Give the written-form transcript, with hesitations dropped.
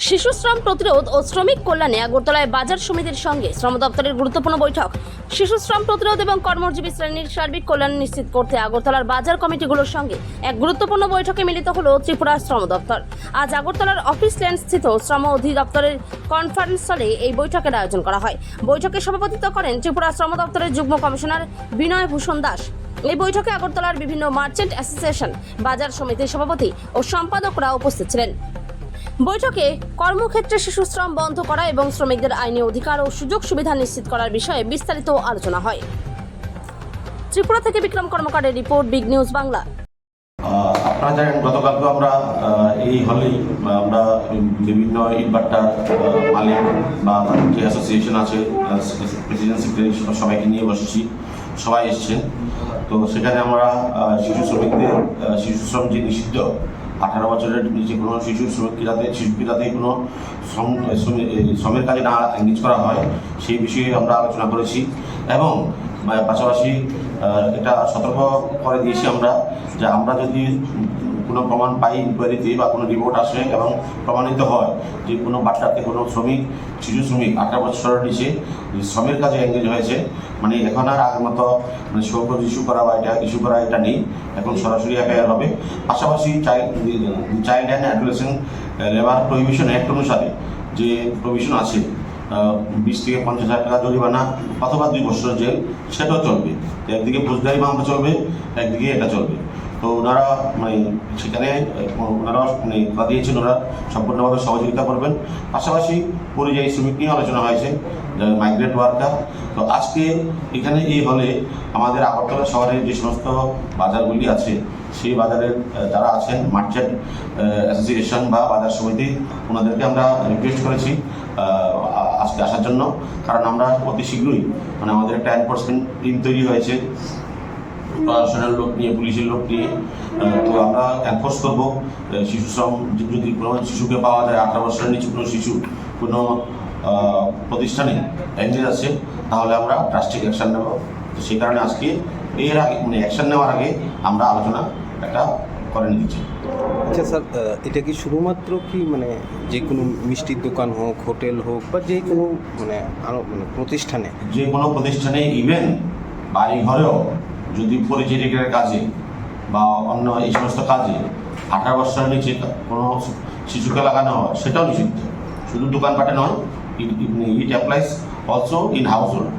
শিশু শ্রম প্রতিরোধ ও শ্রমিক কল্যাণে আগরতলায় বাজার সমিতির সঙ্গে শ্রম দপ্তরের গুরুত্বপূর্ণ বৈঠক। শিশু শ্রম প্রতিরোধ এবং কর্মজীবী শ্রেণীর সার্বিক কল্যাণ নিশ্চিত করতে আগরতলার বাজার কমিটিগুলোর সঙ্গে এক গুরুত্বপূর্ণ বৈঠকে মিলিত হলো ত্রিপুরা শ্রম দপ্তর। আজ আগরতলার অফিস ল্যান্ড স্থিত শ্রম অধিদপ্তরের কনফারেন্স হলে এই বৈঠকের আয়োজন করা হয়। বৈঠকে সভাপতিত্ব করেন ত্রিপুরা শ্রম দপ্তরের যুগ্ম কমিশনার বিনয় ভূষণ দাস। এই বৈঠকে আগরতলার বিভিন্ন মার্চেন্ট অ্যাসোসিয়েশন, বাজার সমিতির সভাপতি ও সম্পাদকরা উপস্থিত ছিলেন। বৈঠকে কর্মক্ষেত্রে শিশু শ্রম বন্ধ করা এবং শ্রমিকদের আইনি অধিকার ও সুযোগ সুবিধা নিশ্চিত করার বিষয়ে বিস্তারিত আলোচনা হয়। ত্রিপুরা থেকে বিক্রম কর্মকারের রিপোর্ট, বিগ নিউজ বাংলা। আপনারা জানেন গতকালকে আমরা এই হলেই আমরা বিভিন্ন ইটভাটার মালিক বা যে অ্যাসোসিয়েশন আছে প্রেসিডেন্ট সেক্রেটারি সবাইকে নিয়ে বসেছি, সবাই এসছেন। তো সেখানে আমরা শিশু শ্রমিকদের শিশু শ্রম যে নিষিদ্ধ 18 বছরের নিচে কোনো শিশু ক্রীড়াতে কোনো শ্রমের কাজে না এঙ্গেজ করা হয় সেই বিষয়ে আমরা আলোচনা করেছি এবং পাশাপাশি এটা সতর্ক করে দিয়েছি আমরা যে আমরা যদি কোনো প্রমাণ পাই ইনকোয়ারিতে বা কোনো রিপোর্ট আসে এবং প্রমাণিত হয় যে কোনো বাচ্চাতে কোনো শিশু শ্রমিক 18 বছরের নিচে শ্রমের কাজে এঙ্গেজ হয়েছে, মানে এখন আর আগের মতো মানে শোকজ ইস্যু করা বা ইস্যু করা এটা নেই, এখন সরাসরি এফআইআর হবে। পাশাপাশি child and adolescent labour prohibition act অনুসারে যে প্রভিশন আছে 20 থেকে 50,000 টাকা জরিমানা অথবা 2 বছর জেল, সেটাও চলবে। একদিকে ফৌজদারি মামলা চলবে, একদিকে এটা চলবে। তো ওনারা মানে সেখানে ওনারা মানে কথা দিয়েছেন ওরা সম্পূর্ণভাবে সহযোগিতা করবেন। পাশাপাশি পরিযায়ী শ্রমিক নিয়ে আলোচনা হয়েছে, মাইগ্রেন্ট ওয়ার্কার। তো আজকে এখানে এই হলে আমাদের আগরতলা শহরের যে সমস্ত বাজারগুলি আছে সেই বাজারের যারা আছেন মার্চেন্ট অ্যাসোসিয়েশন বা বাজার সমিতি, ওনাদেরকে আমরা রিকোয়েস্ট করেছি আজকে আসার জন্য, কারণ আমরা অতি শীঘ্রই মানে আমাদের একটা এনফোর্সমেন্ট টিম তৈরি হয়েছে প্রশাসনের লোক নিয়ে, পুলিশের লোক নিয়ে। তো আমরা এনফোর্স করবো শিশু শ্রম, যদি কোনো শিশুকে পাওয়া যায় 18 বছরের নিচে কোনো শিশু কোনো প্রতিষ্ঠানে এঙ্গেজ আছে তাহলে আমরা ড্রাস্টিক অ্যাকশন নেব। তো সেই কারণে আজকে এর আগে মানে অ্যাকশন নেওয়ার আগে আমরা আলোচনা একটা করে নিচ্ছি। আচ্ছা স্যার, এটা কি শুধুমাত্র কি মানে যে কোনো মিষ্টির দোকান হোক, হোটেল হোক বা যে কোনো মানে আরও মানে প্রতিষ্ঠানে, যে কোনো প্রতিষ্ঠানে ইভেন বাড়ি ঘরেও যদি পরিচারিকার কাজে বা অন্য এই সমস্ত কাজে 18 বছরের নিচে কোনো শিশুকে লাগানো হয় সেটাও নিষিদ্ধ। শুধু দোকানপাটে নয়, it applies also in house hold.